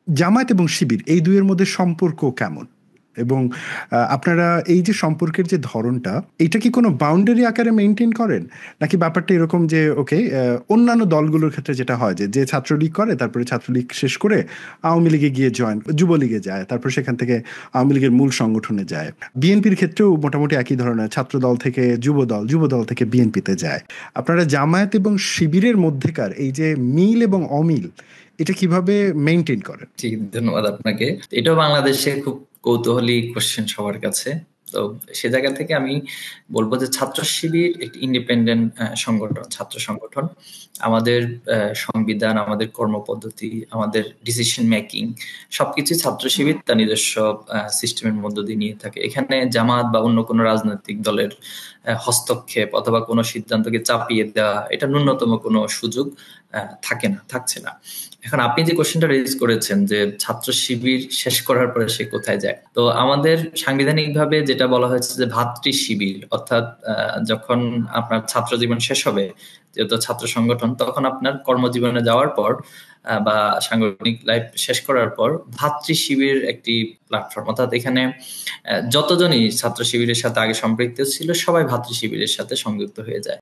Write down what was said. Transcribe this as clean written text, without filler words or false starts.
জামায়াত এবং শিবির এই দুইয়ের মধ্যে সম্পর্ক কেমন? এবং আপনারা এই যে সম্পর্কের যে ধরনটা, এটা কি কোনো বাউন্ডারি আকারে মেনটেন করেন? নাকি ব্যাপারটা এরকম যে ওকে, অন্যান্য দলগুলোর ক্ষেত্রে যেটা হয় যে যে ছাত্রলীগ করে তারপরে ছাত্রলীগ শেষ করে আওয়ামী লীগে গিয়ে যুবলীগে যায়, তারপর সেখান থেকে আওয়ামী লীগের মূল সংগঠনে যায়। বিএনপির ক্ষেত্রেও মোটামুটি একই ধরনের, ছাত্র দল থেকে যুবদল, যুবদল থেকে বিএনপিতে যায়। আপনারা জামায়াত এবং শিবিরের মধ্যেকার এই যে মিল এবং অমিল, এটা কিভাবে মেনটেন করেন? জি, ধন্যবাদ আপনাকে। এটাও বাংলাদেশে খুব কৌতূহলী কোশ্চেন সবার কাছে। তো সে জায়গা থেকে আমি বলবো যে ছাত্র শিবির একটি ইন্ডিপেন্ডেন্ট সংগঠন, ছাত্র সংগঠন। আমাদের সংবিধান, আমাদের কর্মপদ্ধতি, আমাদের ডিসিশন মেকিং সবকিছু ছাত্র শিবির তার নিজস্ব সিস্টেমের মধ্য দিয়ে নিয়ে থাকে। এখানে জামাত বা অন্য কোনো রাজনৈতিক দলের হস্তক্ষেপ অথবা কোনো সিদ্ধান্তকে চাপিয়ে দেওয়া, এটা ন্যূনতম কোনো সুযোগ থাকে না, থাকছে না। এখন আপনি যে কোশ্চেনটা রেজ করেছেন যে ছাত্র শিবির শেষ করার পরে সে কোথায় যায়, তো আমাদের সাংবিধানিকভাবে যেটা বলা হয়েছে যে ভাতৃ শিবির, অর্থাৎ যখন আপনার ছাত্র জীবন শেষ হবে, যেহেতু ছাত্র সংগঠন, তখন আপনার কর্মজীবনে যাওয়ার পর বা সাংগঠনিক লাইফ শেষ করার পর ভাতৃ শিবির একটি প্ল্যাটফর্ম, অর্থাৎ এখানে যতজনই ছাত্র শিবিরের সাথে আগে সম্পৃক্ত ছিল সবাই ভাতৃ শিবিরের সাথে সংযুক্ত হয়ে যায়।